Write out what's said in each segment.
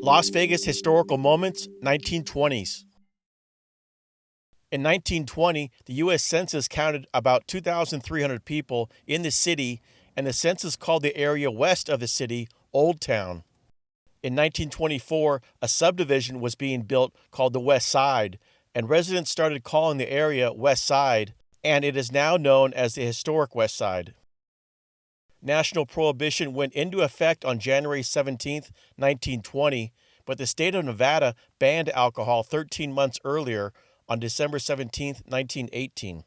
Las Vegas historical moments, 1920s. In 1920, the U.S. Census counted about 2,300 people in the city, and the census called the area west of the city Old Town. In 1924, a subdivision was being built called the West Side, and residents started calling the area West Side, and it is now known as the historic West Side. National Prohibition went into effect on January 17, 1920, but the state of Nevada banned alcohol 13 months earlier on December 17, 1918.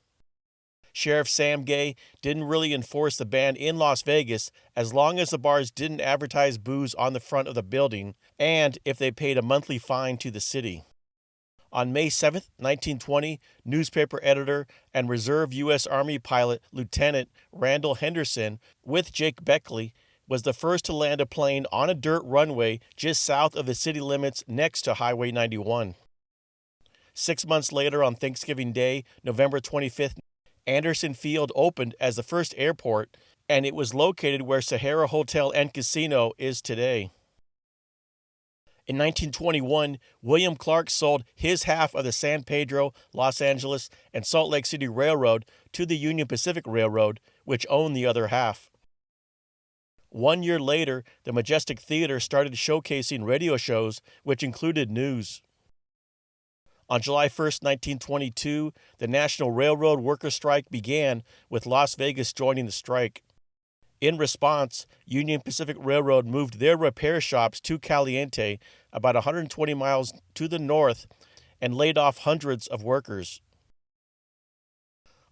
Sheriff Sam Gay didn't really enforce the ban in Las Vegas as long as the bars didn't advertise booze on the front of the building and if they paid a monthly fine to the city. On May 7, 1920, newspaper editor and reserve U.S. Army pilot Lieutenant Randall Henderson, with Jake Beckley, was the first to land a plane on a dirt runway just south of the city limits next to Highway 91. 6 months later, on Thanksgiving Day, November 25th, Anderson Field opened as the first airport, and it was located where Sahara Hotel and Casino is today. In 1921, William Clark sold his half of the San Pedro, Los Angeles, and Salt Lake City Railroad to the Union Pacific Railroad, which owned the other half. 1 year later, the Majestic Theater started showcasing radio shows, which included news. On July 1, 1922, the National Railroad Workers' Strike began, with Las Vegas joining the strike. In response, Union Pacific Railroad moved their repair shops to Caliente, about 120 miles to the north, and laid off hundreds of workers.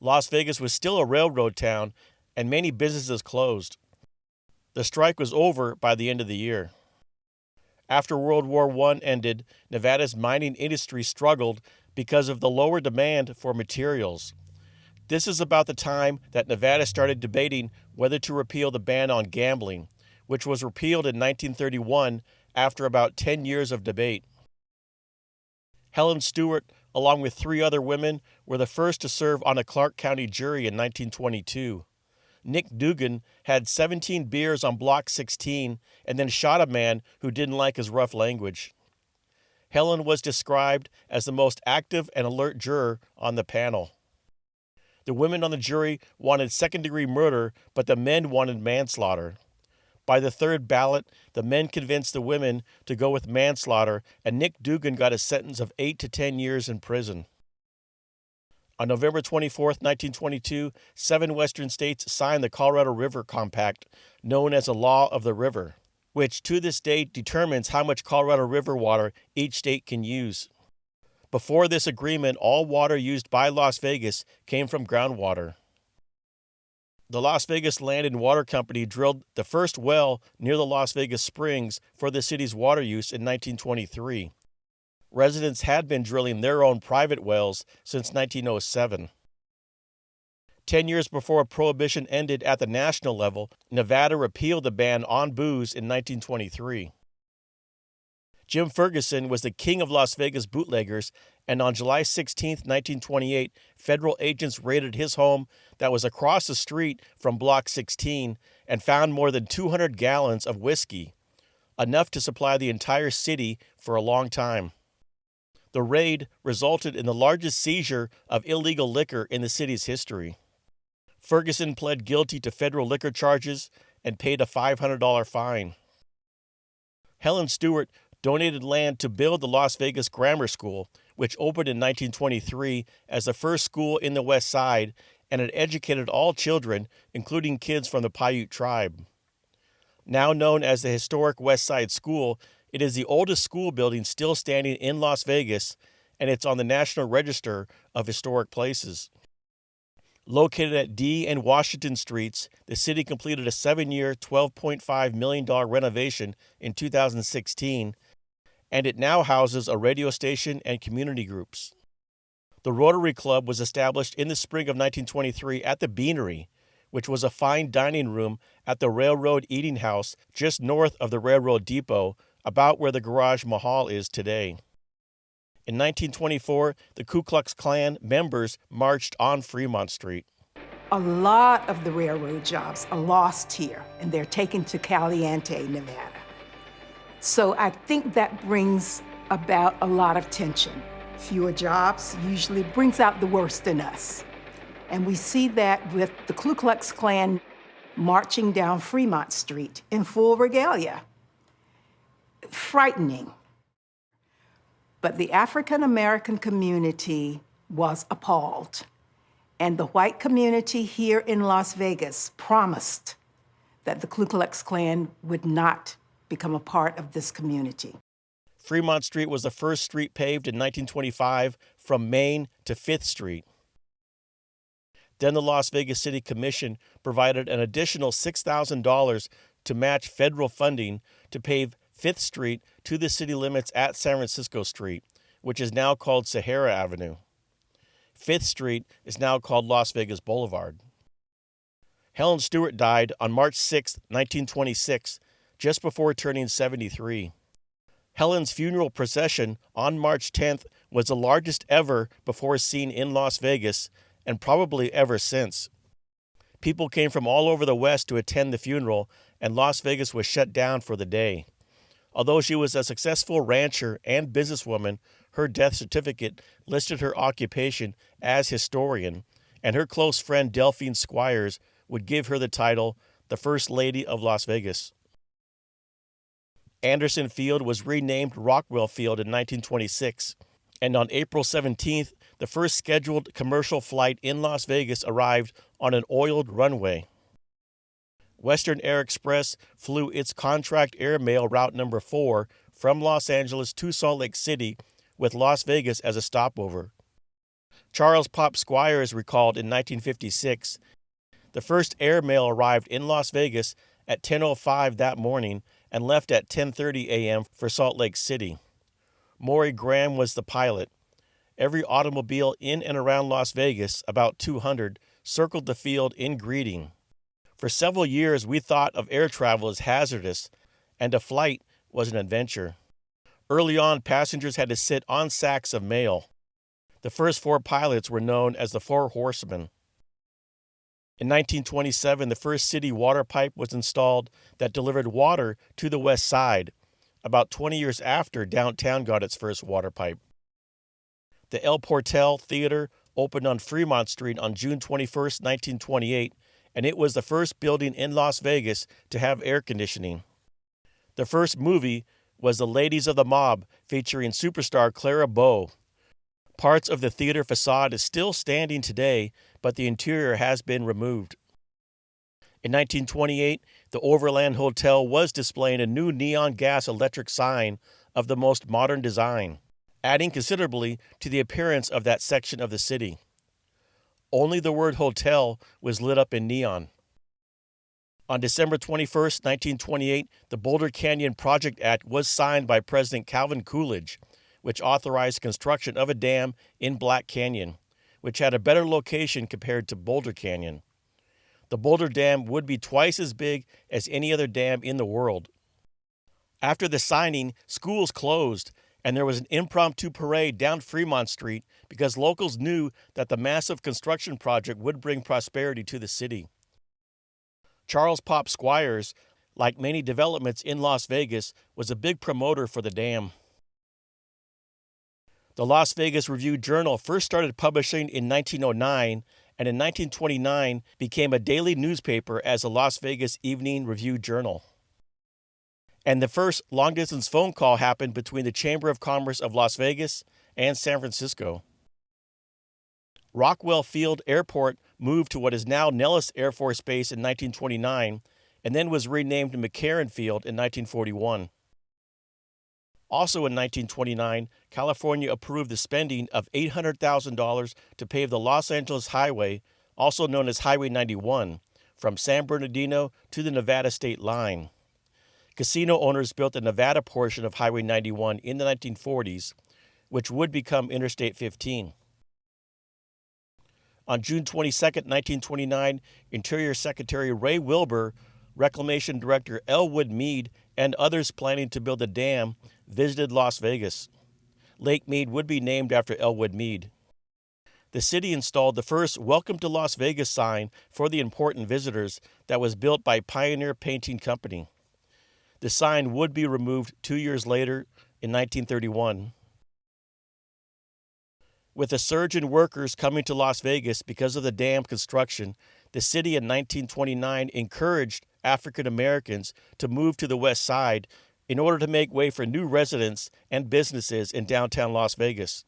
Las Vegas was still a railroad town, and many businesses closed. The strike was over by the end of the year. After World War I ended, Nevada's mining industry struggled because of the lower demand for materials. This is about the time that Nevada started debating whether to repeal the ban on gambling, which was repealed in 1931 after about 10 years of debate. Helen Stewart, along with 3 other women, were the first to serve on a Clark County jury in 1922. Nick Dugan had 17 beers on Block 16 and then shot a man who didn't like his rough language. Helen was described as the most active and alert juror on the panel. The women on the jury wanted second-degree murder, but the men wanted manslaughter. By the third ballot, the men convinced the women to go with manslaughter, and Nick Dugan got a sentence of 8 to 10 years in prison. On November 24, 1922, 7 western states signed the Colorado River Compact, known as the Law of the River, which to this day determines how much Colorado River water each state can use. Before this agreement, all water used by Las Vegas came from groundwater. The Las Vegas Land and Water Company drilled the first well near the Las Vegas Springs for the city's water use in 1923. Residents had been drilling their own private wells since 1907. 10 years before Prohibition ended at the national level, Nevada repealed the ban on booze in 1923. Jim Ferguson was the king of Las Vegas bootleggers, and on July 16, 1928, federal agents raided his home that was across the street from Block 16 and found more than 200 gallons of whiskey, enough to supply the entire city for a long time. The raid resulted in the largest seizure of illegal liquor in the city's history. Ferguson pled guilty to federal liquor charges and paid a $500 fine. Helen Stewart donated land to build the Las Vegas Grammar School, which opened in 1923 as the first school in the West Side, and it educated all children, including kids from the Paiute tribe. Now known as the historic West Side School, it is the oldest school building still standing in Las Vegas, and it's on the National Register of Historic Places. Located at D and Washington Streets, the city completed a 7-year, $12.5 million renovation in 2016, and it now houses a radio station and community groups. The Rotary Club was established in the spring of 1923 at the Beanery, which was a fine dining room at the Railroad Eating House just north of the Railroad Depot, about where the Garage Mahal is today. In 1924, the Ku Klux Klan members marched on Fremont Street. A lot of the railroad jobs are lost here, and they're taken to Caliente, Nevada. So I think that brings about a lot of tension. Fewer jobs usually brings out the worst in us. And we see that with the Ku Klux Klan marching down Fremont Street in full regalia. Frightening. But the African American community was appalled. And the white community here in Las Vegas promised that the Ku Klux Klan would not become a part of this community. Fremont Street was the first street paved in 1925 from Main to 5th Street. Then the Las Vegas City Commission provided an additional $6,000 to match federal funding to pave 5th Street to the city limits at San Francisco Street, which is now called Sahara Avenue. 5th Street is now called Las Vegas Boulevard. Helen Stewart died on March 6, 1926, just before turning 73. Helen's funeral procession on March 10th was the largest ever before seen in Las Vegas, and probably ever since. People came from all over the West to attend the funeral, and Las Vegas was shut down for the day. Although she was a successful rancher and businesswoman, her death certificate listed her occupation as historian, and her close friend Delphine Squires would give her the title, the First Lady of Las Vegas. Anderson Field was renamed Rockwell Field in 1926, and on April 17th, the first scheduled commercial flight in Las Vegas arrived on an oiled runway. Western Air Express flew its contract airmail route number 4 from Los Angeles to Salt Lake City, with Las Vegas as a stopover. Charles Pop Squires recalled in 1956, the first airmail arrived in Las Vegas at 10:05 that morning and left at 10:30 a.m. for Salt Lake City. Maury Graham was the pilot. Every automobile in and around Las Vegas, about 200, circled the field in greeting. For several years, we thought of air travel as hazardous, and a flight was an adventure. Early on, passengers had to sit on sacks of mail. The first 4 pilots were known as the 4 Horsemen. In 1927, the first city water pipe was installed that delivered water to the west side, about 20 years after downtown got its first water pipe. The El Portal Theater opened on Fremont Street on June 21, 1928, and it was the first building in Las Vegas to have air conditioning. The first movie was The Ladies of the Mob, featuring superstar Clara Bow. Parts of the theater facade is still standing today, but the interior has been removed. In 1928, the Overland Hotel was displaying a new neon gas electric sign of the most modern design, adding considerably to the appearance of that section of the city. Only the word hotel was lit up in neon. On December 21, 1928, the Boulder Canyon Project Act was signed by President Calvin Coolidge, which authorized construction of a dam in Black Canyon, which had a better location compared to Boulder Canyon. The Boulder Dam would be twice as big as any other dam in the world. After the signing, schools closed, and there was an impromptu parade down Fremont Street because locals knew that the massive construction project would bring prosperity to the city. Charles Pop Squires, like many developments in Las Vegas, was a big promoter for the dam. The Las Vegas Review-Journal first started publishing in 1909, and in 1929 became a daily newspaper as the Las Vegas Evening Review-Journal. And the first long-distance phone call happened between the Chamber of Commerce of Las Vegas and San Francisco. Rockwell Field Airport moved to what is now Nellis Air Force Base in 1929, and then was renamed McCarran Field in 1941. Also in 1929, California approved the spending of $800,000 to pave the Los Angeles Highway, also known as Highway 91, from San Bernardino to the Nevada state line. Casino owners built the Nevada portion of Highway 91 in the 1940s, which would become Interstate 15. On June 22, 1929, Interior Secretary Ray Wilbur, Reclamation Director Elwood Meade, and others planning to build a dam visited Las Vegas. Lake Mead would be named after Elwood Meade. The city installed the first Welcome to Las Vegas sign for the important visitors that was built by Pioneer Painting Company. The sign would be removed 2 years later in 1931. With a surge in workers coming to Las Vegas because of the dam construction, the city in 1929 encouraged African Americans to move to the west side in order to make way for new residents and businesses in downtown Las Vegas.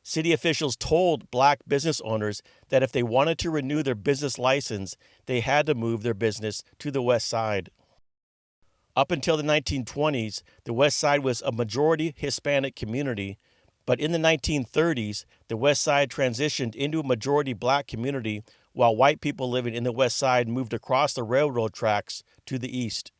City officials told black business owners that if they wanted to renew their business license, they had to move their business to the west side. Up until the 1920s, the west side was a majority Hispanic community, but in the 1930s, the west side transitioned into a majority black community while white people living in the west side moved across the railroad tracks to the east.